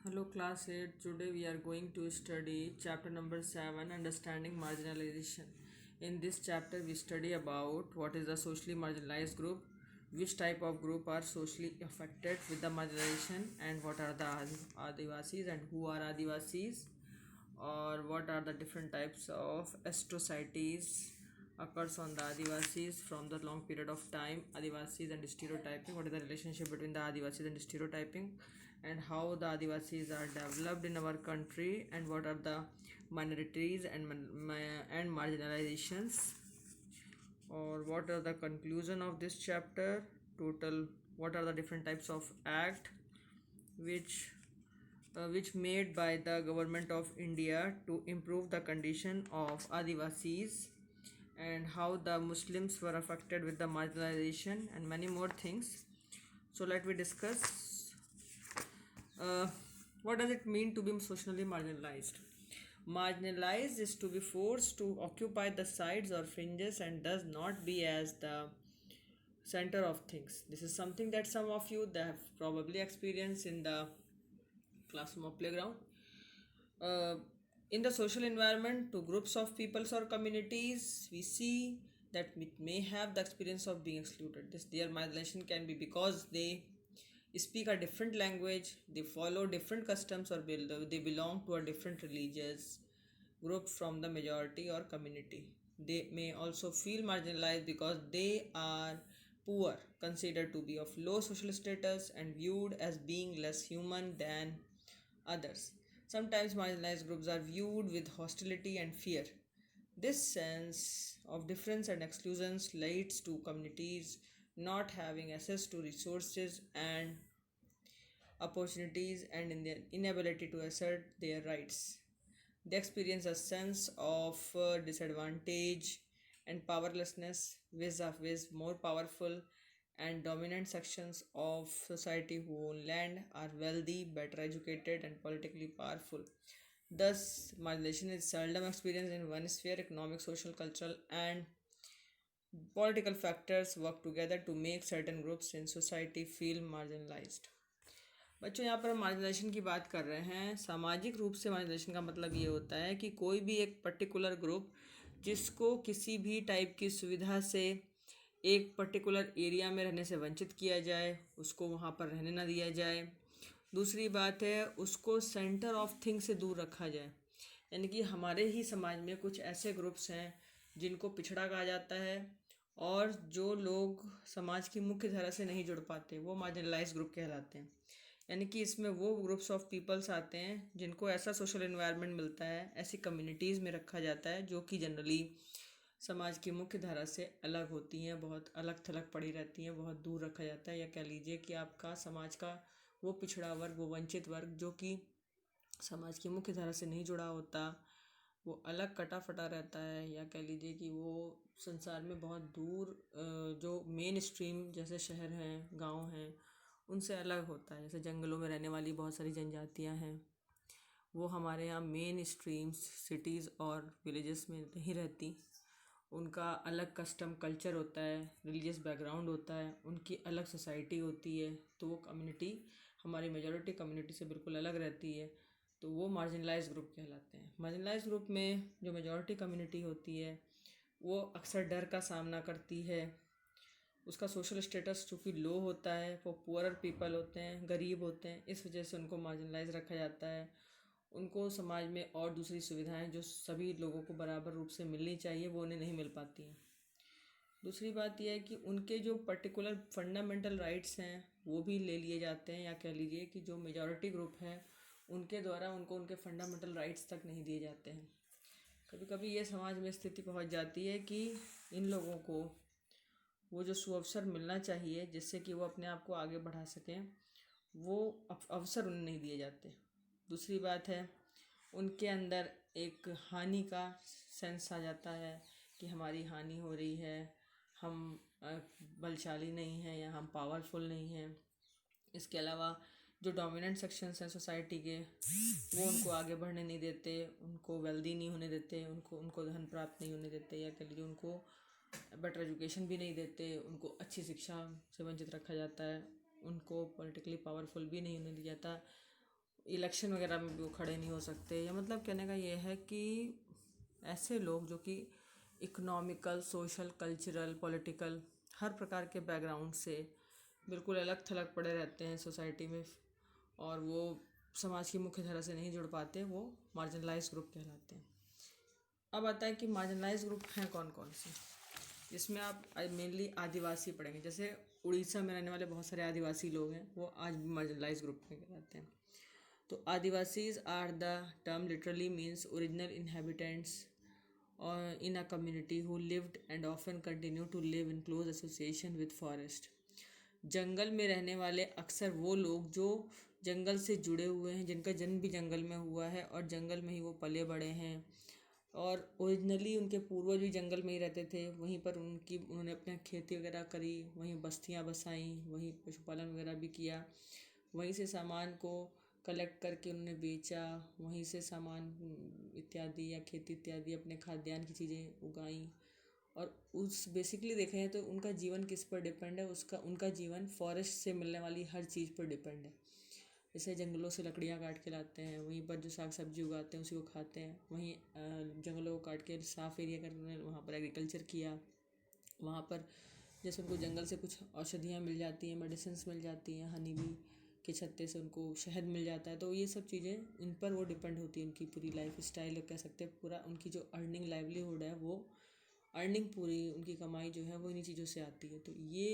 Hello class 8. Today we are going to study chapter number 7, understanding marginalization. In this chapter we study about what is the socially marginalized group, which type of group are socially affected with the marginalization, and what are the Adivasis and who are Adivasis, or what are the different types of atrocities occurs on the Adivasis from the long period of time, Adivasis and stereotyping, what is the relationship between the Adivasis and stereotyping, and how the Adivasis are developed in our country, and what are the minorities and marginalizations, or what are the conclusion of this chapter, total what are the different types of act which which made by the government of India to improve the condition of Adivasis, and how the Muslims were affected with the marginalization, and many more things. So let me discuss uh, what does it mean to be socially marginalized. Marginalized is to be forced to occupy the sides or fringes and does not be as the center of things. This is something that some of you that have probably experienced in the classroom or playground. uh, in the social environment, to groups of peoples or communities, we see that it may have the experience of being excluded. This their marginalization can be because they speak a different language, they follow different customs, or they belong to a different religious group from the majority or community. They may also feel marginalized because they are poor, considered to be of low social status, and viewed as being less human than others. Sometimes marginalized groups are viewed with hostility and fear. This sense of difference and exclusion leads to communities not having access to resources and opportunities, and in their inability to assert their rights. They experience a sense of disadvantage and powerlessness vis-a-vis more powerful and dominant sections of society who own land, are wealthy, better educated, and politically powerful. Thus, marginalization is seldom experienced in one sphere. Economic, social, cultural, and political factors work together to make certain groups in society feel marginalized. बच्चों, यहाँ पर हम marginalisation की बात कर रहे हैं। सामाजिक रूप से मार्जिनाइजेशन का मतलब ये होता है कि कोई भी एक पर्टिकुलर ग्रुप जिसको किसी भी टाइप की सुविधा से एक पर्टिकुलर एरिया में रहने से वंचित किया जाए, उसको वहाँ पर रहने ना दिया जाए। दूसरी बात है, उसको सेंटर ऑफ थिंग से दूर रखा जाए। यानी कि हमारे ही समाज में कुछ ऐसे ग्रुप्स हैं जिनको पिछड़ा कहा जाता है, और जो लोग समाज की मुख्य धारा से नहीं जुड़ पाते वो मार्जिनलाइज ग्रुप कहलाते हैं। यानी कि इसमें वो ग्रुप्स ऑफ पीपल्स आते हैं जिनको ऐसा सोशल एनवायरनमेंट मिलता है, ऐसी कम्युनिटीज़ में रखा जाता है जो कि जनरली समाज की मुख्य धारा से अलग होती हैं, बहुत अलग थलग पड़ी रहती हैं, बहुत दूर रखा जाता है। या कह लीजिए कि आपका समाज का वो पिछड़ा वर्ग, वो वंचित वर्ग जो कि समाज की मुख्य धारा से नहीं जुड़ा होता, वो अलग कटा फटा रहता है। या कह लीजिए कि वो संसार में बहुत दूर जो मेन स्ट्रीम जैसे शहर हैं, गांव हैं, उनसे अलग होता है। जैसे जंगलों में रहने वाली बहुत सारी जनजातियां हैं, वो हमारे यहाँ मेन स्ट्रीम्स सिटीज़ और विलेजेस में नहीं रहती। उनका अलग कस्टम कल्चर होता है, रिलीजियस बैकग्राउंड होता है, उनकी अलग सोसाइटी होती है। तो वो कम्युनिटी हमारी मेजॉरिटी कम्युनिटी से बिल्कुल अलग रहती है। तो वो मार्जिनलाइज ग्रुप कहलाते हैं। मार्जिनलाइज ग्रुप में जो मेजॉरिटी कम्युनिटी होती है वो अक्सर डर का सामना करती है। उसका सोशल स्टेटस चूँकि लो होता है, वो पुअरर पीपल होते हैं, गरीब होते हैं, इस वजह से उनको मार्जिनलाइज रखा जाता है। उनको समाज में और दूसरी सुविधाएं जो सभी लोगों को बराबर रूप से मिलनी चाहिए वो उन्हें नहीं मिल पाती हैं। दूसरी बात यह है कि उनके जो पर्टिकुलर फंडामेंटल राइट्स हैं वो भी ले लिए जाते हैं। या कह लीजिए कि जो मेजॉरिटी ग्रुप है उनके द्वारा उनको उनके फंडामेंटल राइट्स तक नहीं दिए जाते हैं। कभी कभी ये समाज में स्थिति पहुंच जाती है कि इन लोगों को वो जो सुअवसर मिलना चाहिए जिससे कि वो अपने आप को आगे बढ़ा सकें, वो अवसर उन्हें नहीं दिए जाते। दूसरी बात है, उनके अंदर एक हानि का सेंस आ जाता है कि हमारी हानि हो रही है, हम बलशाली नहीं हैं या हम पावरफुल नहीं हैं। इसके अलावा जो डोमिनेंट सेक्शंस हैं सोसाइटी के, वो उनको आगे बढ़ने नहीं देते, उनको वेल्दी नहीं होने देते, उनको उनको धन प्राप्त नहीं होने देते। या कह लीजिए उनको बेटर एजुकेशन भी नहीं देते, उनको अच्छी शिक्षा से वंचित रखा जाता है, उनको पॉलिटिकली पावरफुल भी नहीं होने दिया जाता। इलेक्शन वगैरह में भी वो खड़े नहीं हो सकते। या मतलब कहने का ये है कि ऐसे लोग जो कि इकोनॉमिकल, सोशल, कल्चरल, पॉलिटिकल हर प्रकार के बैकग्राउंड से बिल्कुल अलग थलग पड़े रहते हैं सोसाइटी में, और वो समाज की मुख्य धारा से नहीं जुड़ पाते, वो मार्जिनलाइज ग्रुप कहलाते हैं। अब आता है कि मार्जिनलाइज ग्रुप हैं कौन कौन से, जिसमें आप मेनली आदिवासी पढ़ेंगे। जैसे उड़ीसा में रहने वाले बहुत सारे आदिवासी लोग हैं, वो आज भी मार्जिनलाइज ग्रुप में कहलाते हैं। तो Adivasis are the term literally means original inhabitants in a community who lived and often continue to live in close association with forest। जंगल में रहने वाले अक्सर वो लोग जो जंगल से जुड़े हुए हैं, जिनका जन्म भी जंगल में हुआ है और जंगल में ही वो पले बड़े हैं, और ओरिजिनली उनके पूर्वज भी जंगल में ही रहते थे। वहीं पर उन्होंने अपने खेती वगैरह करी, वहीं बस्तियां बसाई, वहीं पशुपालन वगैरह भी किया, वहीं से सामान को कलेक्ट करके उन्होंने बेचा, वहीं से सामान इत्यादि या खेती इत्यादि अपने खाद्यान्न की चीज़ें उगाई। और उस बेसिकली देखें तो उनका जीवन किस पर डिपेंड है, उनका जीवन फॉरेस्ट से मिलने वाली हर चीज़ पर डिपेंड है। जैसे जंगलों से लकड़ियाँ काट के लाते हैं, वहीं पर जो साग सब्जी उगाते हैं उसी को खाते हैं, वहीं जंगलों को काट के साफ एरिया कर उन्होंने वहाँ पर एग्रीकल्चर किया। वहाँ पर जैसे उनको जंगल से कुछ औषधियाँ मिल जाती हैं, मेडिसिन्स मिल जाती हैं, हनी बी के छत्ते से उनको शहद मिल जाता है। तो ये सब चीज़ें इन पर वो डिपेंड होती है, उनकी पूरी लाइफ स्टाइल कह सकते हैं, पूरा उनकी जो अर्निंग लाइवलीहुड है, वो अर्निंग पूरी उनकी कमाई जो है वो इन्हीं चीज़ों से आती है। तो ये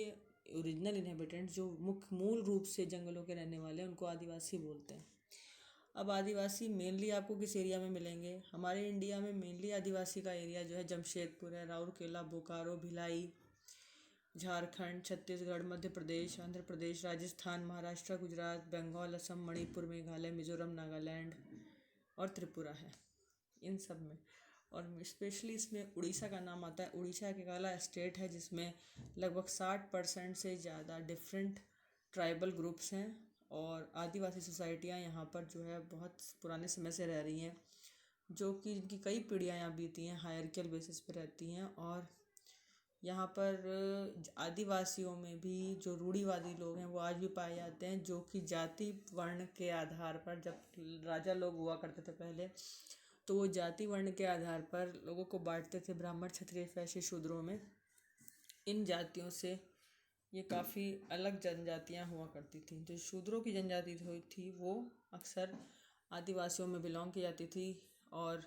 ओरिजिनल इनहेबिटेंट्स जो मूल रूप से जंगलों के रहने वाले हैं, उनको आदिवासी बोलते हैं। अब आदिवासी मेनली आपको किस एरिया में मिलेंगे? हमारे इंडिया में मेनली आदिवासी का एरिया जो है जमशेदपुर है, राउरकेला, बोकारो, भिलाई, झारखंड, छत्तीसगढ़, मध्य प्रदेश, आंध्र प्रदेश, राजस्थान, महाराष्ट्र, गुजरात, बंगाल, असम, मणिपुर, मेघालय, मिजोरम, नागालैंड और त्रिपुरा है इन सब में। और स्पेशली इसमें उड़ीसा का नाम आता है। उड़ीसा एक अकेला स्टेट है जिसमें लगभग 60% से ज़्यादा डिफरेंट ट्राइबल ग्रुप्स हैं, और आदिवासी सोसाइटियाँ यहाँ पर जो है बहुत पुराने समय से रह रही हैं, जो कि इनकी कई पीढ़ियाँ यहाँ बीती हैं, हायरकियल बेसिस पर रहती हैं। और यहाँ पर आदिवासियों में भी जो रूढ़िवादी लोग हैं वो आज भी पाए जाते हैं, जो कि जाति वर्ण के आधार पर, जब राजा लोग हुआ करते थे पहले, तो वो जाति वर्ण के आधार पर लोगों को बांटते थे ब्राह्मण, क्षत्रिय, वैश्य, शूद्रों में। इन जातियों से ये काफ़ी अलग जनजातियाँ हुआ करती थी। जो शूद्रों की जनजाति थी वो अक्सर आदिवासियों में बिलोंग की जाती थी, और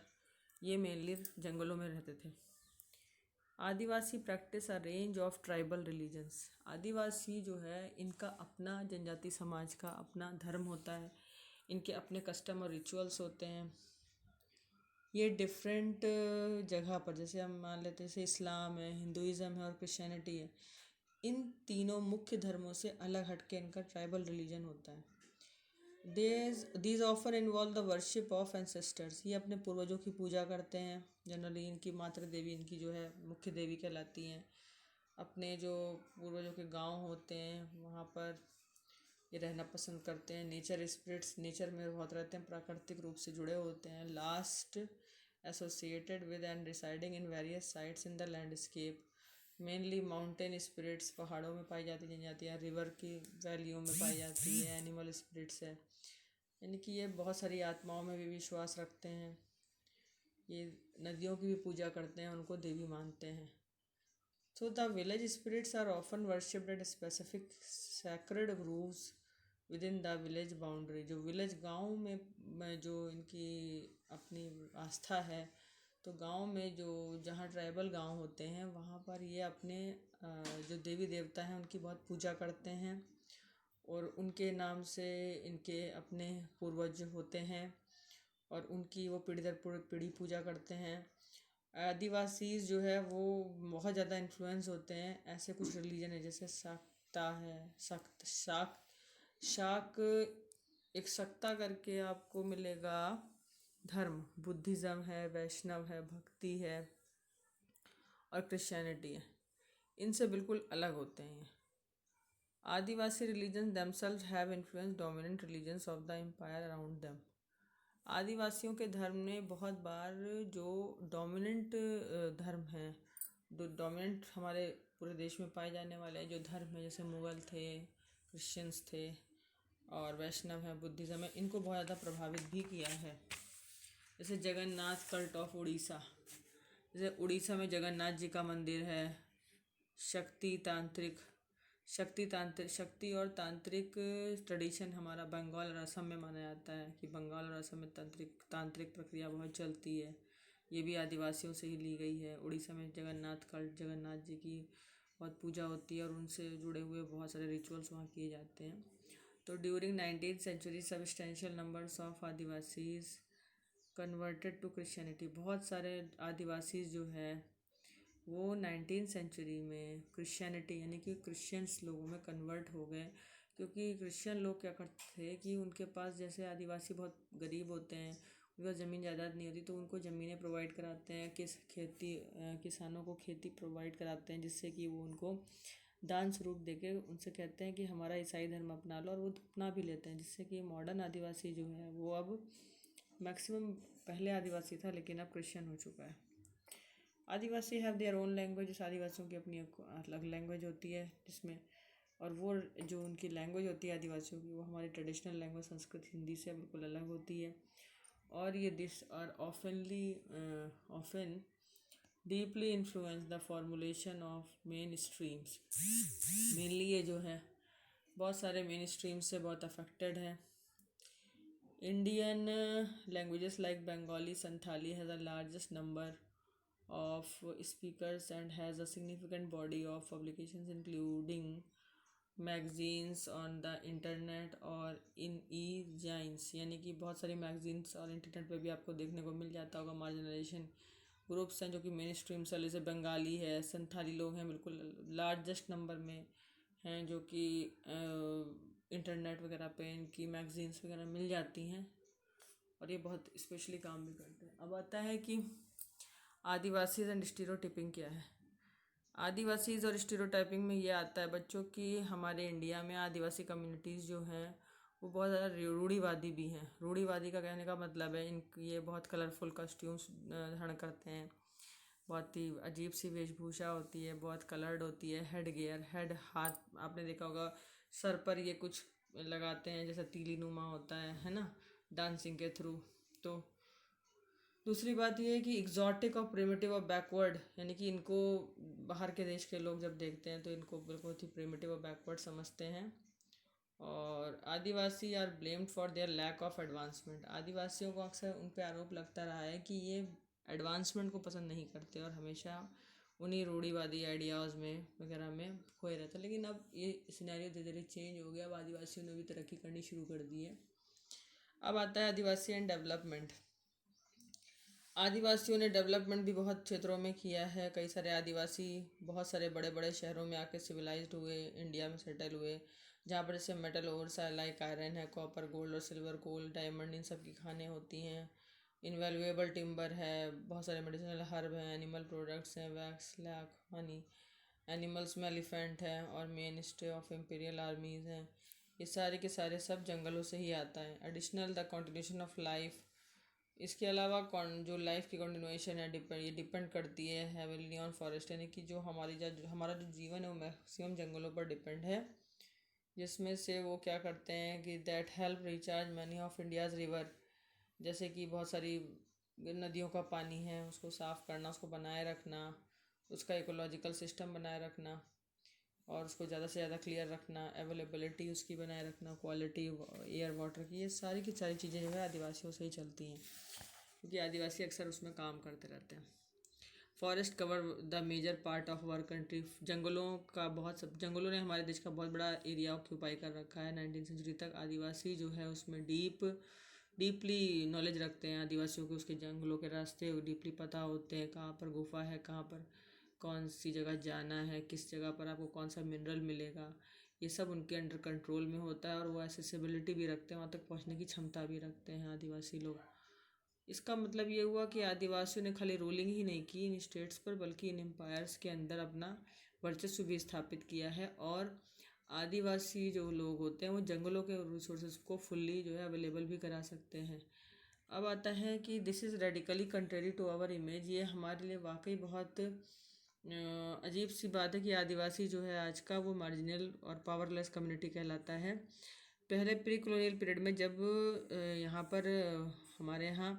ये मेनली जंगलों में रहते थे। Adivasi practice a range of tribal religions. आदिवासी जो है इनका अपना जनजाति समाज का अपना धर्म होता है, इनके अपने कस्टम और रिचुअल्स होते हैं। ये डिफरेंट जगह पर, जैसे हम मान लेते हैं जैसे इस्लाम है, हिंदुज़म है और क्रिश्चियनिटी है, इन तीनों मुख्य धर्मों से अलग हटके इनका ट्राइबल रिलीजन होता है। These offer involve the worship of ancestors. ये अपने पूर्वजों की पूजा करते हैं। जनरली इनकी मातृ देवी इनकी जो है मुख्य देवी कहलाती हैं। अपने जो पूर्वजों के गांव होते हैं वहाँ पर ये रहना पसंद करते हैं। नेचर स्पिरिट्स नेचर में बहुत रहते हैं, प्राकृतिक रूप से जुड़े होते हैं। Last associated with and residing in various sites in the landscape. Mainly mountain spirits पहाड़ों में पाई जाती जनजातियाँ, रिवर की वैलियों में पाई जाती है। एनिमल स्पिरिट्स है, यानी कि ये बहुत सारी आत्माओं में भी विश्वास रखते हैं। ये नदियों की भी पूजा करते हैं, उनको देवी मानते हैं। So the village spirits are often worshipped at specific sacred groves within the village boundary। जो विलेज गांव में जो इनकी अपनी आस्था है, तो गांव में जो जहाँ ट्राइबल गांव होते हैं वहाँ पर ये अपने जो देवी देवता हैं उनकी बहुत पूजा करते हैं, और उनके नाम से इनके अपने पूर्वज होते हैं, और उनकी वो पीढ़ी दर पीढ़ी पूजा करते हैं। आदिवासी जो है वो बहुत ज़्यादा इन्फ्लुएंस होते हैं। ऐसे कुछ रिलीजन है जैसे सक्ता है, सख्त शाक शाक एक सक्ता करके आपको मिलेगा धर्म। बुद्धिज़्म है, वैष्णव है, भक्ति है और क्रिश्चियनिटी है। इनसे बिल्कुल अलग होते हैं। आदिवासी religion themselves have influenced dominant religions of the empire around them। आदिवासियों के धर्म ने बहुत बार जो डोमिनेंट धर्म हैं, जो डोमिनेंट हमारे पूरे देश में पाए जाने वाले जो धर्म हैं, जैसे मुग़ल थे, क्रिश्चियंस थे, और वैष्णव है, बुद्धिज़्म है, इनको बहुत ज़्यादा प्रभावित भी किया है। जैसे जगन्नाथ कल्ट ऑफ उड़ीसा, जैसे उड़ीसा में जगन्नाथ जी का मंदिर है। शक्ति तांत्रिक शक्ति और तांत्रिक ट्रेडिशन हमारा बंगाल और असम में माना जाता है कि बंगाल और असम में तांत्रिक तांत्रिक प्रक्रिया बहुत चलती है। ये भी आदिवासियों से ही ली गई है। उड़ीसा में जगन्नाथ कल्ट, जगन्नाथ जी की बहुत पूजा होती है और उनसे जुड़े हुए बहुत सारे रिचुअल्स वहाँ किए जाते हैं। तो during 19th century substantial numbers of Adivasis converted to Christianity, बहुत सारे आदिवासी जो है वो 19th सेंचुरी में क्रिश्चियनिटी यानी कि क्रिश्चियंस लोगों में कन्वर्ट हो गए। क्योंकि क्रिश्चियन लोग क्या करते थे कि उनके पास, जैसे आदिवासी बहुत गरीब होते हैं, उनके पास ज़मीन जायदाद नहीं होती, तो उनको ज़मीनें प्रोवाइड कराते हैं, किसानों को खेती प्रोवाइड कराते हैं, जिससे कि वो उनको दान स्वरूप देके उनसे कहते हैं कि हमारा ईसाई धर्म अपना लो, और वो अपना भी लेते हैं। जिससे कि मॉडर्न आदिवासी जो है वो अब मैक्सिमम, पहले आदिवासी था लेकिन अब क्रिश्चियन हो चुका है। आदिवासी हैव देयर ओन लैंग्वेज, आदिवासियों की अपनी अलग लैंग्वेज होती है जिसमें, और वो जो उनकी लैंग्वेज होती है आदिवासियों की, वो हमारी ट्रेडिशनल लैंग्वेज संस्कृत हिंदी से बिल्कुल अलग होती है। और ये this are often deeply influence the formulation of mainstreams. Mainly ये जो है बहुत सारे मेन स्ट्रीम्स से बहुत अफेक्टेड है। Indian languages like Bengali, Santhali has a largest number of speakers and has a significant body of publications including magazines on the internet और in e-zines, यानी कि बहुत सारी मैगजीन्स और इंटरनेट पे भी आपको देखने को मिल जाता होगा। मार्जिनलाइजेशन ग्रुप्स हैं जो कि मेन स्ट्रीम से, जैसे बंगाली है, संथाली लोग हैं, बिल्कुल लार्जेस्ट नंबर में हैं, जो कि इंटरनेट वगैरह पे इनकी मैगजीन्स वगैरह मिल जाती हैं और ये बहुत स्पेशली काम भी करते हैं। अब आता है कि आदिवासीज एंड स्टीरियोटाइपिंग क्या है। आदिवासीज और स्टीरियोटाइपिंग में ये आता है बच्चों की, हमारे इंडिया में आदिवासी कम्युनिटीज़ जो हैं वो बहुत ज़्यादा रूढ़िवादी भी हैं। रूढ़िवादी का कहने का मतलब है ये बहुत कलरफुल कॉस्ट्यूम्स धारण करते हैं, बहुत ही अजीब सी वेशभूषा होती है, बहुत कलर्ड होती है। हाथ आपने देखा होगा सर पर ये कुछ लगाते हैं जैसा तीली नुमा होता है ना, डांसिंग के थ्रू। तो दूसरी बात यह है कि एग्जॉटिक और प्रिमिटिव और बैकवर्ड, यानी कि इनको बाहर के देश के लोग जब देखते हैं तो इनको बिल्कुल ही प्रिमिटिव और बैकवर्ड समझते हैं। और Adivasi are blamed for their lack of advancement, आदिवासियों को अक्सर उन पर आरोप लगता रहा है कि ये एडवांसमेंट को पसंद नहीं करते और हमेशा उन्हीं रूढ़िवादी आइडियाज़ में वगैरह में खोए रहते। लेकिन अब ये सिनेरियो धीरे धीरे चेंज हो गया, अब आदिवासियों ने भी तरक्की करनी शुरू कर दी है। अब आता है आदिवासी एंड डेवलपमेंट। आदिवासियों ने डेवलपमेंट भी बहुत क्षेत्रों में किया है। कई सारे आदिवासी बहुत सारे बड़े बड़े शहरों में आके सिविलाइज्ड हुए, इंडिया में सेटल हुए, जहाँ पर जैसे मेटल ओर्स लाइक आयरन है, कॉपर, गोल्ड और सिल्वर, गोल्ड, डायमंड, इन सब की खानें होती हैं। इनवैल्यूएबल टिम्बर है, बहुत सारे मेडिसिनल हर्ब हैं, एनिमल प्रोडक्ट्स हैं, वैक्स, लैक, हनी। एनिमल्स में एलिफेंट है और main stay of imperial armies हैं। ये सारे के सारे सब जंगलों से ही आता है। Additional the continuation of life, इसके अलावा जो लाइफ की कंटिन्यूएशन है ये डिपेंड करती है हेविली ऑन फॉरेस्ट, यानी कि जो हमारा जो जीवन है वो मैक्सिमम जंगलों पर डिपेंड है। जिसमें से वो क्या करते हैं कि that help recharge money of India's river, जैसे कि बहुत सारी नदियों का पानी है उसको साफ़ करना, उसको बनाए रखना, उसका इकोलॉजिकल सिस्टम बनाए रखना और उसको ज़्यादा से ज़्यादा क्लियर रखना, अवेलेबिलिटी उसकी बनाए रखना, क्वालिटी एयर वाटर की, ये सारी की सारी चीज़ें जो है आदिवासियों से ही चलती हैं, क्योंकि आदिवासी अक्सर उसमें काम करते रहते हैं। Forest cover the major part of our country, जंगलों ने हमारे देश का बहुत बड़ा एरिया ऑक्यूपाई कर रखा है। 19th सेंचुरी तक आदिवासी जो है उसमें डीपली नॉलेज रखते हैं। आदिवासियों को उसके जंगलों के रास्ते डीपली पता होते हैं, कहाँ पर गुफा है, कहाँ पर कौन सी जगह जाना है, किस जगह पर आपको कौन सा मिनरल मिलेगा, ये सब उनके अंडर कंट्रोल में होता है। और वो एसेसिबिलिटी भी रखते हैं, वहाँ तक पहुँचने की क्षमता भी रखते हैं आदिवासी लोग। इसका मतलब ये हुआ कि आदिवासियों ने खाली रूलिंग ही नहीं की इन स्टेट्स पर, बल्कि इन एम्पायर्स के अंदर अपना वर्चस्व भी स्थापित किया है। और आदिवासी जो लोग होते हैं वो जंगलों के रिसोर्सेज को फुल्ली जो है अवेलेबल भी करा सकते हैं। अब आता है कि this is radically contrary to our image, ये हमारे लिए वाकई बहुत अजीब सी बात है कि आदिवासी जो है आज का वो मार्जिनल और पावरलेस कम्युनिटी कहलाता है। पहले प्री कॉलोनियल पीरियड में जब यहाँ पर हमारे यहाँ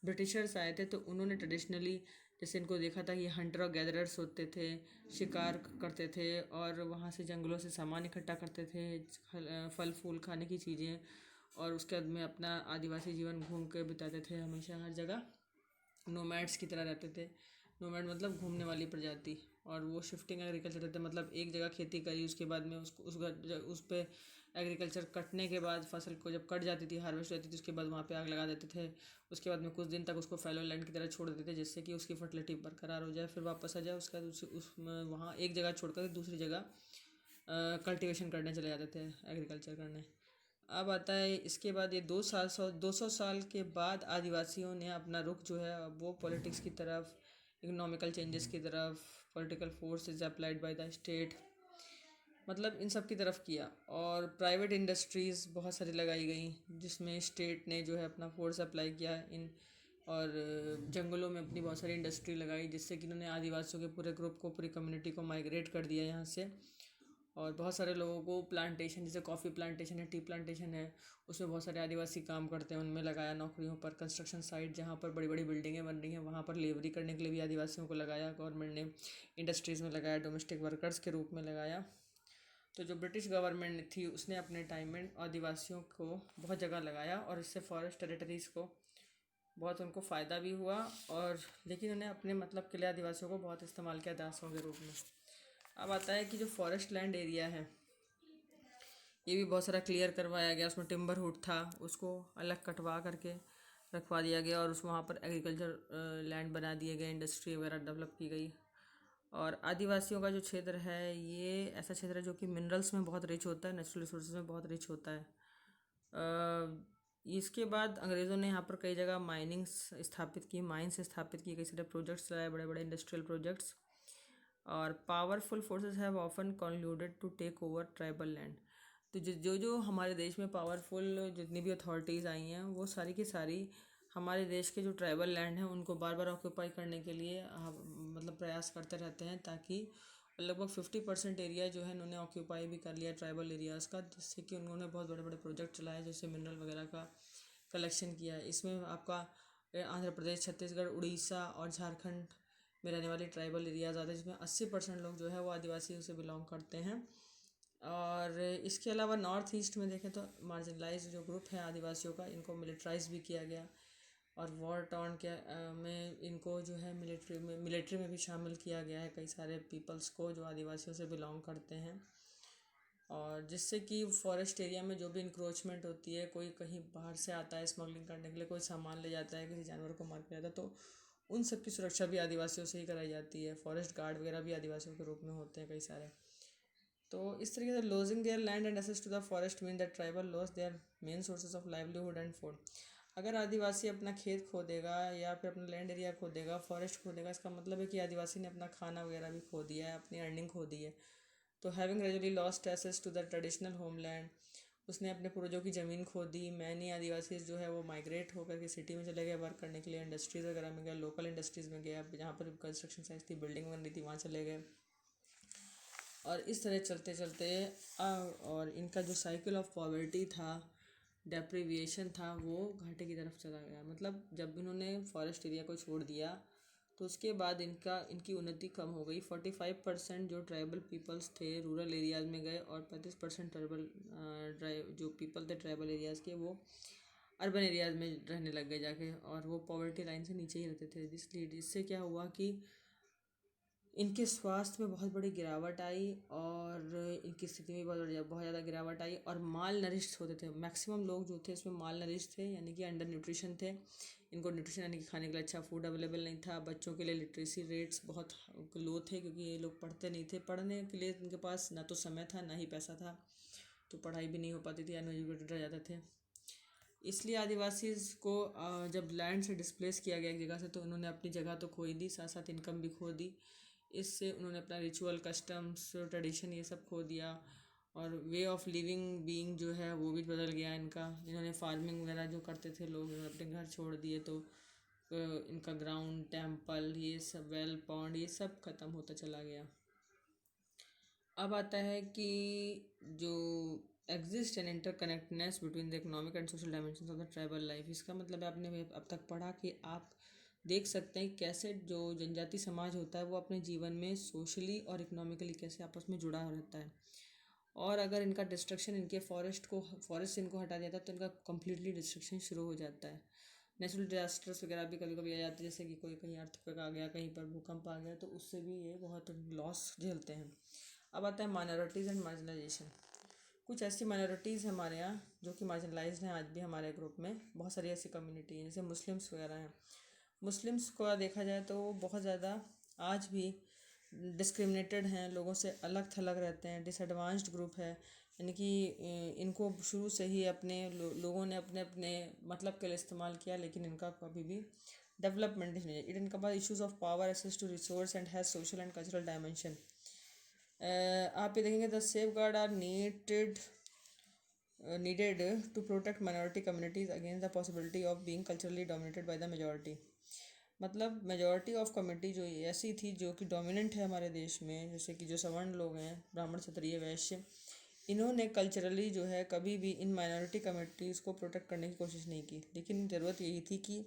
ब्रिटिशर्स आए थे, तो उन्होंने ट्रेडिशनली जैसे इनको देखा था कि हंटर और गैदरर्स होते थे, शिकार करते थे और वहाँ से जंगलों से सामान इकट्ठा करते थे, फल फूल खाने की चीज़ें, और उसके बाद में अपना आदिवासी जीवन घूम के बिताते थे, हमेशा हर जगह नोमैड्स की तरह रहते थे। नोमैड मतलब घूमने वाली प्रजाति। और वो शिफ्टिंग एग्रीकल्चर रहते थे, मतलब एक जगह खेती करी, उसके बाद में उसको उस पे एग्रीकल्चर कटने के बाद फसल को जब कट जाती थी, हार्वेस्ट हो जाती थी, उसके बाद वहाँ पे आग लगा देते थे। उसके बाद में कुछ दिन तक उसको फैलो लैंड की तरह छोड़ देते थे, जिससे कि उसकी फर्टिलिटी बरकरार हो जाए, फिर वापस आ जाए। उसके बाद उसमें वहाँ एक जगह छोड़कर दूसरी जगह कल्टीवेशन करने चले जाते थे, एग्रीकल्चर करने। अब आता है इसके बाद ये 200 साल के बाद आदिवासियों ने अपना रुख जो है वो पॉलिटिक्स की तरफ, इकोनॉमिकल चेंजेस की तरफ, political force is applied by the state, मतलब इन सब की तरफ किया। और प्राइवेट इंडस्ट्रीज़ बहुत सारी लगाई गई, जिसमें स्टेट ने जो है अपना फोर्स अप्लाई किया इन, और जंगलों में अपनी बहुत सारी इंडस्ट्री लगाई, जिससे कि उन्होंने आदिवासियों के पूरे ग्रुप को, पूरी कम्युनिटी को माइग्रेट कर दिया यहाँ से। और बहुत सारे लोगों को प्लांटेशन, जैसे कॉफ़ी प्लांटेशन है, टी प्लांटेशन है, उसमें बहुत सारे आदिवासी काम करते हैं, उनमें लगाया नौकरियों पर। कंस्ट्रक्शन साइट जहाँ पर बड़ी बड़ी बिल्डिंगें बन रही हैं, वहाँ पर लेबरी करने के लिए भी आदिवासियों को लगाया गवर्नमेंट ने। इंडस्ट्रीज़ में लगाया, डोमेस्टिक वर्कर्स के रूप में लगाया। तो जो ब्रिटिश गवर्नमेंट थी उसने अपने टाइम में आदिवासियों को बहुत जगह लगाया, और इससे फॉरेस्ट टेरिटरीज़ को बहुत उनको फ़ायदा भी हुआ। और लेकिन उन्हें अपने मतलब के लिए आदिवासियों को बहुत इस्तेमाल किया दासों के रूप में। अब आता है कि जो फॉरेस्ट लैंड एरिया है, ये भी बहुत सारा क्लियर करवाया गया। उसमें टिम्बर हुड था, उसको अलग कटवा करके रखवा दिया गया, और उस वहाँ पर एग्रीकल्चर लैंड बना दिए गए, इंडस्ट्री वगैरह डेवलप की गई। और आदिवासियों का जो क्षेत्र है, ये ऐसा क्षेत्र है जो कि मिनरल्स में बहुत रिच होता है, नेचुरल रिसोर्सेज में बहुत रिच होता है। इसके बाद अंग्रेज़ों ने यहाँ पर कई जगह माइनिंग्स स्थापित की, माइंस स्थापित की, कई सारे प्रोजेक्ट्स चलाए, बड़े बड़े इंडस्ट्रियल प्रोजेक्ट्स। और powerful forces have often concluded to take over tribal land. तो जो जो हमारे देश में पावरफुल जितनी भी अथॉरिटीज़ आई हैं, वो सारी की सारी हमारे देश के जो ट्राइबल लैंड हैं उनको बार बार ऑक्यूपाई करने के लिए मतलब प्रयास करते रहते हैं, ताकि लगभग 50% एरिया जो है इन्होंने ऑक्यूपाई भी कर लिया ट्राइबल एरियाज़ का, जिससे कि उन्होंने बहुत बड़े बड़े प्रोजेक्ट चलाए, जैसे मिनरल वगैरह का कलेक्शन किया है। इसमें आपका आंध्र प्रदेश, छत्तीसगढ़, उड़ीसा और झारखंड में रहने वाली ट्राइबल एरियाज़ आते हैं, जिसमें 80% लोग जो है वो आदिवासियों से बिलोंग करते हैं। और इसके अलावा नॉर्थ ईस्ट में देखें तो मार्जिनलाइज जो ग्रुप है आदिवासियों का, इनको मिलिट्राइज भी किया गया, और वॉर टॉर्न के में इनको जो है मिलिट्री में भी शामिल किया गया है, कई सारे पीपल्स को जो आदिवासियों से बिलोंग करते हैं। और जिससे कि फॉरेस्ट एरिया में जो भी इंक्रोचमेंट होती है, कोई कहीं बाहर से आता है स्मगलिंग करने के लिए, कोई सामान ले जाता है, किसी जानवर को मार के जाता है, तो उन सब की सुरक्षा भी आदिवासियों से ही कराई जाती है। फॉरेस्ट गार्ड वगैरह भी आदिवासियों के रूप में होते हैं कई सारे। तो इस तरीके से losing their land and access to the forest mean that tribal lose their main sources of livelihood and food. अगर आदिवासी अपना खेत खो देगा या फिर अपना लैंड एरिया खो देगा, फॉरेस्ट खो देगा, इसका मतलब है कि आदिवासी ने अपना खाना वगैरह भी खो दिया है, अपनी अर्निंग खो दी है। तो having gradually lost access to the traditional homeland, उसने अपने पूर्वजों की ज़मीन खो दी। मैनी आदिवासी जो है वो माइग्रेट होकर के सिटी में चले गए वर्क करने के लिए, इंडस्ट्रीज़ वगैरह में गए, लोकल इंडस्ट्रीज़ में गए, जहाँ पर कंस्ट्रक्शन साइट थी, बिल्डिंग बन रही थी, वहाँ चले गए। और इस तरह चलते चलते और इनका जो साइकिल ऑफ पॉवर्टी था, डेप्रीविएशन था, वो घाटे की तरफ चला गया। मतलब जब इन्होंने फॉरेस्ट एरिया को छोड़ दिया, तो उसके बाद इनकी उन्नति कम हो गई। 45% जो ट्राइबल पीपल्स थे रूरल एरियाज़ में गए, और 35% जो पीपल थे ट्राइबल एरियाज़ के, वो अर्बन एरियाज़ में रहने लग गए जाके, और वो पॉवर्टी लाइन से नीचे ही रहते थे। इसलिए इससे क्या हुआ कि इनके स्वास्थ्य में बहुत बड़ी गिरावट आई, और इनकी स्थिति में बहुत ज़्यादा गिरावट आई, और माल नरिश्ड होते थे। मैक्सिमम लोग जो थे इसमें माल नरिश्ड थे, यानी कि अंडर न्यूट्रिशन थे। इनको न्यूट्रिशन यानी कि खाने के लिए अच्छा फूड अवेलेबल नहीं था। बच्चों के लिए लिटरेसी रेट्स बहुत लो थे, क्योंकि ये लोग पढ़ते नहीं थे। पढ़ने के लिए इनके पास ना तो समय था ना ही पैसा था, तो पढ़ाई भी नहीं हो पाती थी, अनएजुकेटेड रह जाते थे। इसलिए आदिवासी को जब लैंड से डिस्प्लेस किया गया एक जगह से, तो उन्होंने अपनी जगह तो खो ही दी, साथ साथ इनकम भी खो दी। इससे उन्होंने अपना रिचुअल, कस्टम्स, ट्रेडिशन ये सब खो दिया, और वे ऑफ लिविंग बीइंग जो है वो भी बदल गया इनका। इन्होंने फार्मिंग वगैरह जो करते थे लोग, इन्होंने अपने घर छोड़ दिए, तो इनका ग्राउंड, टेम्पल, ये सब, वेल, पॉन्ड, ये सब ख़त्म होता चला गया। अब आता है कि जो exist an interconnectedness between the economic and social dimension of the tribal life. इसका मतलब है आपने अब तक पढ़ा कि आप देख सकते हैं कैसे जो जनजाति समाज होता है वो अपने जीवन में सोशली और इकोनॉमिकली कैसे आपस में जुड़ा रहता है। और अगर इनका डिस्ट्रक्शन, इनके फॉरेस्ट से इनको हटा दिया जाता है तो इनका कम्प्लीटली डिस्ट्रक्शन शुरू हो जाता है। नेचुरल डिजास्टर्स वगैरह भी कभी कभी आ जाते हैं, जैसे कि कोई कहीं अर्थक्वेक आ गया, कहीं पर भूकंप आ गया, तो उससे भी ये बहुत लॉस झेलते हैं। अब आता है माइनॉरिटीज़ एंड मार्जिनलाइजेशन। कुछ ऐसी माइनॉरिटीज़ हमारे यहाँ जो कि मार्जिनलाइज्ड हैं आज भी हमारे ग्रुप में। बहुत सारी ऐसी कम्युनिटी हैं जैसे मुस्लिम्स वगैरह हैं। मुस्लिम्स को देखा जाए तो वो बहुत ज़्यादा आज भी डिस्क्रिमिनेटेड हैं, लोगों से अलग थलग रहते हैं, डिसएडवांस्ड ग्रुप है। यानी कि इनको शुरू से ही अपने लोगों ने अपने अपने मतलब के लिए इस्तेमाल किया, लेकिन इनका कभी भी डेवलपमेंट नहीं है। इनका पास issues of power, access to resource and has social and cultural dimension. आप ये देखेंगे the safeguard are needed to protect minority communities against the possibility of being culturally dominated by the majority। मतलब majority of community जो ऐसी थी जो कि dominant है हमारे देश में, जैसे कि जो सवर्ण लोग हैं, ब्राह्मण क्षत्रिय वैश्य, इन्होंने कल्चरली जो है कभी भी इन माइनॉरिटी कम्युनिटीज़ को प्रोटेक्ट करने की कोशिश नहीं की। लेकिन ज़रूरत यही थी कि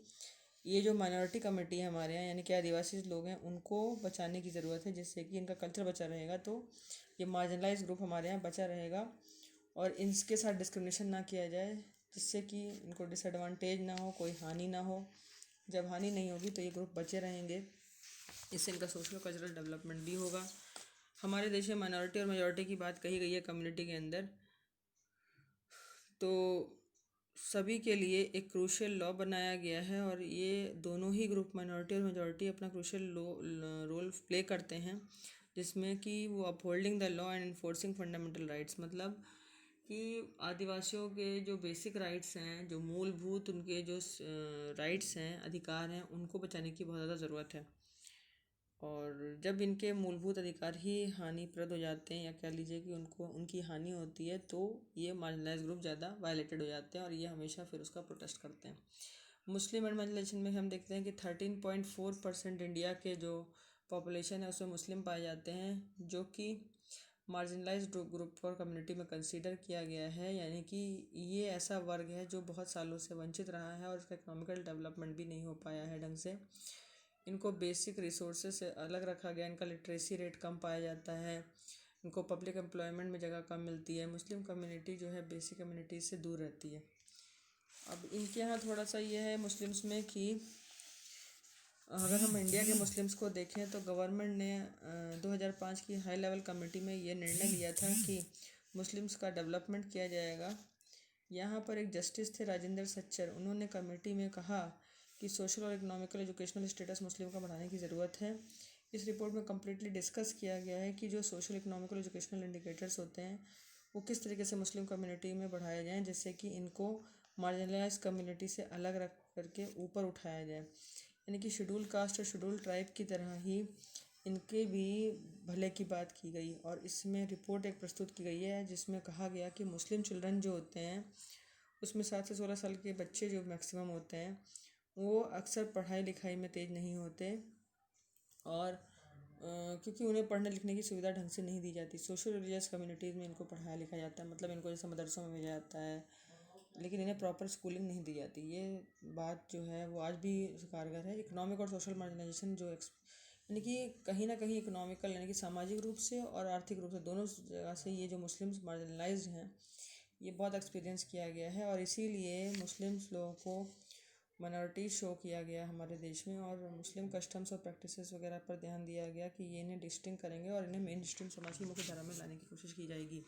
ये जो माइनॉरिटी कम्युनिटी है हमारे यहाँ, यानी कि आदिवासी लोग हैं, उनको बचाने की ज़रूरत है, जिससे कि इनका कल्चर बचा रहेगा, तो ये मार्जिनलाइज ग्रुप हमारे यहाँ बचा रहेगा और इनके साथ डिस्क्रिमिनेशन ना किया जाए, जिससे कि इनको डिसएडवांटेज ना हो, कोई हानि ना हो। जब हानि नहीं होगी तो ये ग्रुप बचे रहेंगे, इससे इनका सोशल कल्चरल डेवलपमेंट भी होगा। हमारे देश में माइनॉरिटी और मेजॉरिटी की बात कही गई है कम्युनिटी के अंदर, तो सभी के लिए एक क्रूशियल लॉ बनाया गया है और ये दोनों ही ग्रुप, माइनॉरिटी और मेजॉरिटी, अपना क्रूशियल रोल प्ले करते हैं, जिसमें कि वो upholding the law and enforcing fundamental rights. मतलब कि आदिवासियों के जो बेसिक राइट्स हैं, जो मूलभूत उनके जो राइट्स हैं, अधिकार हैं, उनको बचाने की बहुत ज़्यादा ज़रूरत है। और जब इनके मूलभूत अधिकार ही हानिप्रद हो जाते हैं, या कह लीजिए कि उनको उनकी हानि होती है, तो ये मार्जिनलाइज ग्रुप ज़्यादा वायलेटेड हो जाते हैं और ये हमेशा फिर उसका प्रोटेस्ट करते हैं। मुस्लिम एंड मार्जिनलाइजेशन में हम देखते हैं कि 13.4% इंडिया के जो पॉपुलेशन है उसमें मुस्लिम पाए जाते हैं, जो कि मार्जिनलाइज्ड ग्रुप और कम्युनिटी में कंसीडर किया गया है। यानी कि ये ऐसा वर्ग है जो बहुत सालों से वंचित रहा है और इसका इकोनॉमिकल डेवलपमेंट भी नहीं हो पाया है ढंग से। इनको बेसिक रिसोर्सेज से अलग रखा गया, इनका लिटरेसी रेट कम पाया जाता है, इनको पब्लिक एम्प्लॉयमेंट में जगह कम मिलती है। मुस्लिम कम्युनिटी जो है बेसिक कम्युनिटी से दूर रहती है। अब इनके यहाँ थोड़ा सा ये है मुस्लिम्स में कि अगर हम इंडिया के मुस्लिम्स को देखें तो गवर्नमेंट ने 2005 की हाई लेवल कमेटी में ये निर्णय लिया था कि मुस्लिम्स का डेवलपमेंट किया जाएगा। यहाँ पर एक जस्टिस थे राजेंद्र सच्चर, उन्होंने कमेटी में कहा कि सोशल और इकोनॉमिकल एजुकेशनल स्टेटस मुस्लिम का बढ़ाने की ज़रूरत है। इस रिपोर्ट में कम्प्लीटली डिस्कस किया गया है कि जो सोशल, इकोनॉमिकल, एजुकेशनल इंडिकेटर्स होते हैं वो किस तरीके से मुस्लिम कम्युनिटी में बढ़ाए जाएँ, जिससे कि इनको मार्जिनलाइज कम्युनिटी से अलग रख करके ऊपर उठाया जाए। यानी कि शेड्यूल कास्ट और शेड्यूल ट्राइब की तरह ही इनके भी भले की बात की गई। और इसमें रिपोर्ट एक प्रस्तुत की गई है जिसमें कहा गया कि मुस्लिम चिल्ड्रन जो होते हैं उसमें 7 से 16 साल के बच्चे जो मैक्सिमम होते हैं वो अक्सर पढ़ाई लिखाई में तेज़ नहीं होते, और क्योंकि उन्हें पढ़ने लिखने की सुविधा ढंग से नहीं दी जाती। सोशल रिलीजियस कम्युनिटीज़ में इनको पढ़ाया लिखाया जाता है, मतलब इनको जैसे मदरसों में भेजा जाता है, लेकिन इन्हें प्रॉपर स्कूलिंग नहीं दी जाती। ये बात जो है वो आज भी कारगर है। इकोनॉमिक और सोशल मार्जिनाइजेशन जो यानी कि कहीं ना कहीं इकोनॉमिकल, यानी कि सामाजिक रूप से और आर्थिक रूप से, दोनों जगह से ये जो मुस्लिम्स मार्जिनलाइज्ड हैं ये बहुत एक्सपीरियंस किया गया है, और इसीलिए मुस्लिम्स लोगों को माइनॉरिटी शो किया गया हमारे देश में, और मुस्लिम कस्टम्स और प्रैक्टिसेस वगैरह पर ध्यान दिया गया कि ये इन्हें डिस्टिंग करेंगे और इन्हें मेन स्ट्रीम समाज की मुख्य धारा में लाने की कोशिश की जाएगी।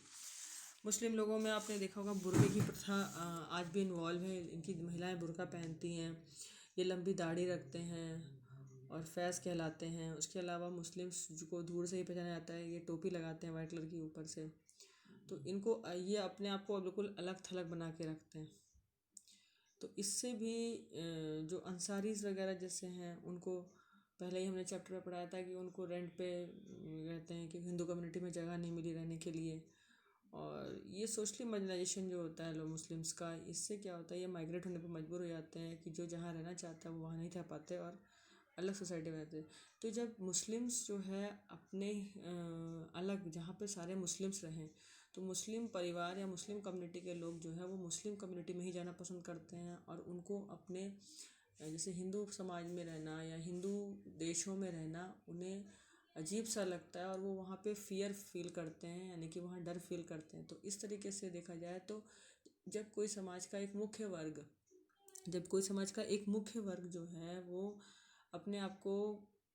मुस्लिम लोगों में आपने देखा होगा बुर्के की प्रथा आज भी इन्वॉल्व है। इनकी महिलाएं बुर्का पहनती हैं, ये लंबी दाढ़ी रखते हैं और फैज़ कहलाते हैं। उसके अलावा मुस्लिम्स को दूर से ही पहचाना जाता है, ये टोपी लगाते हैं वाइट कलर की ऊपर से, तो इनको ये अपने आप को बिल्कुल अलग थलग बना के रखते हैं। तो इससे भी जो अंसारीज वगैरह जैसे हैं उनको पहले ही हमने चैप्टर में पढ़ाया था कि उनको रेंट पे रहते हैं, कि हिंदू कम्युनिटी में जगह नहीं मिली रहने के लिए। और ये सोशली मार्जिनाइजेशन जो होता है लोग मुस्लिम्स का, इससे क्या होता है, ये माइग्रेट होने पर मजबूर हो जाते हैं कि जो जहाँ रहना चाहता है वो वहाँ नहीं रह पाते और अलग सोसाइटी में रहते हैं। तो जब मुस्लिम्स जो है अपने अलग, जहाँ पे सारे मुस्लिम्स रहें, तो मुस्लिम परिवार या मुस्लिम कम्युनिटी के लोग जो है वो मुस्लिम कम्युनिटी में ही जाना पसंद करते हैं, और उनको अपने जैसे हिंदू समाज में रहना या हिंदू देशों में रहना उन्हें अजीब सा लगता है, और वो वहाँ पे फियर फील करते हैं, यानी कि वहाँ डर फील करते हैं। तो इस तरीके से देखा जाए तो जब कोई समाज का एक मुख्य वर्ग जब कोई समाज का एक मुख्य वर्ग जो है वो अपने आप को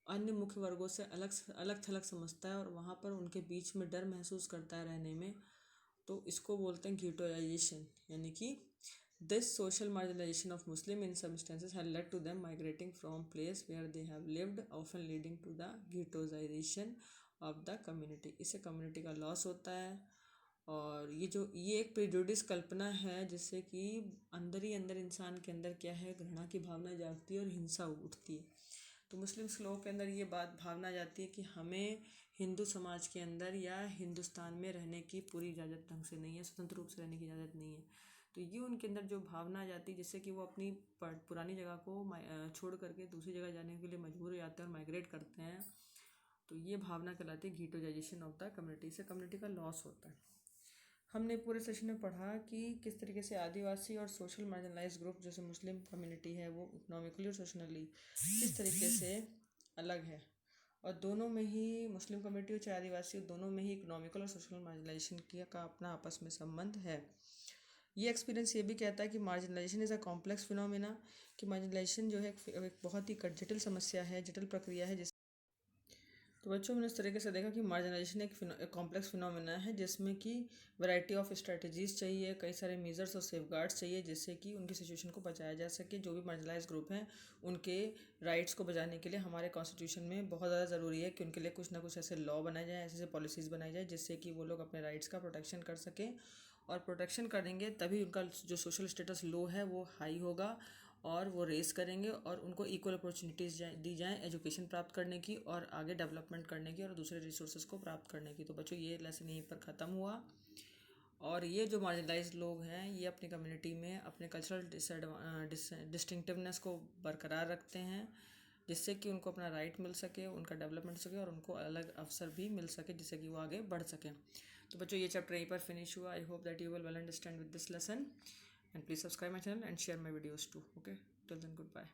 अन्य मुख्य वर्गों से अलग अलग थलग समझता है और वहाँ पर उनके बीच में डर महसूस करता है रहने में, तो इसको बोलते हैं गीटोइजेशन। यानी कि this social marginalization of Muslim in some instances had led to them migrating from place where they have lived, often leading to the ghettoization of the community। इससे कम्युनिटी का लॉस होता है, और ये एक प्रेजुडिस कल्पना है जिससे कि अंदर ही अंदर इंसान के अंदर क्या है, घृणा की भावना जागती है और हिंसा उठती है। तो मुस्लिम लोगों के अंदर ये बात भावना जाती है कि हमें हिंदू समाज के अंदर या हिंदुस्तान में रहने की पूरी इजाज़त ढंग से नहीं है, स्वतंत्र रूप से रहने की इजाज़त नहीं है। तो ये उनके अंदर जो भावना आ जाती है जिससे कि वो अपनी पुरानी जगह को छोड़ करके दूसरी जगह जाने के लिए मजबूर हो जाते हैं और माइग्रेट करते हैं। तो ये भावना कहलाती है गीटोजाइजेशन ऑफ द कम्युनिटी। से कम्युनिटी का लॉस होता है। हमने पूरे सेशन में पढ़ा कि किस तरीके से आदिवासी और सोशल मार्जिनलाइज ग्रुप जैसे मुस्लिम कम्युनिटी है वो इकोनॉमिकली और सोशनली किस तरीके से अलग है, और दोनों में ही मुस्लिम कम्युनिटी और चाहे आदिवासी दोनों में ही इकोनॉमिकल और सोशल मार्जिनलाइजेशन का अपना आपस में संबंध है। ये एक्सपीरियंस ये भी कहता है कि marginalisation is a complex phenomena, कि मार्जिनलाइजेशन जो है एक बहुत ही जटिल समस्या है, जटिल प्रक्रिया है। तो बच्चों मैंने इस तरीके से देखा कि मार्जिनलाइजेशन एक कॉम्प्लेक्स फिनोमेना है जिसमें कि वैरायटी ऑफ स्ट्रेटजीज चाहिए, कई सारे मेजर्स और सेफगार्ड्स चाहिए जिससे कि उनकी सिचुएशन को बचाया जा सके। जो भी मार्जिनलाइज ग्रुप हैं उनके राइट्स को बचाने के लिए हमारे कॉन्स्टिट्यूशन में बहुत ज़्यादा ज़रूरी है कि उनके लिए कुछ ना कुछ ऐसे लॉ बनाए जाए, ऐसे पॉलिसीज़ बनाई जाए जिससे कि वो लोग अपने राइट्स का प्रोटेक्शन कर सकें, और प्रोटेक्शन करेंगे तभी उनका जो सोशल स्टेटस लो है वो हाई होगा, और वो रेस करेंगे और उनको इक्वल अपॉर्चुनिटीज़ दी जाएँ एजुकेशन प्राप्त करने की और आगे डेवलपमेंट करने की और दूसरे रिसोर्सेज को प्राप्त करने की। तो बच्चों ये लेसन यहीं पर ख़त्म हुआ। और ये जो मार्जिनलाइज्ड लोग हैं ये अपनी कम्युनिटी में अपने कल्चरल डिस्टिंक्टिवनेस को बरकरार रखते हैं जिससे कि उनको अपना राइट मिल सके, उनका डेवलपमेंट हो सके और उनको अलग अवसर भी मिल सके जिससे कि वो आगे बढ़ सकें। तो बच्चों ये चैप्टर यहीं पर फिनिश हुआ। I hope that you will well understand with this lesson, and please subscribe my channel and share my videos too. Okay, till then, goodbye.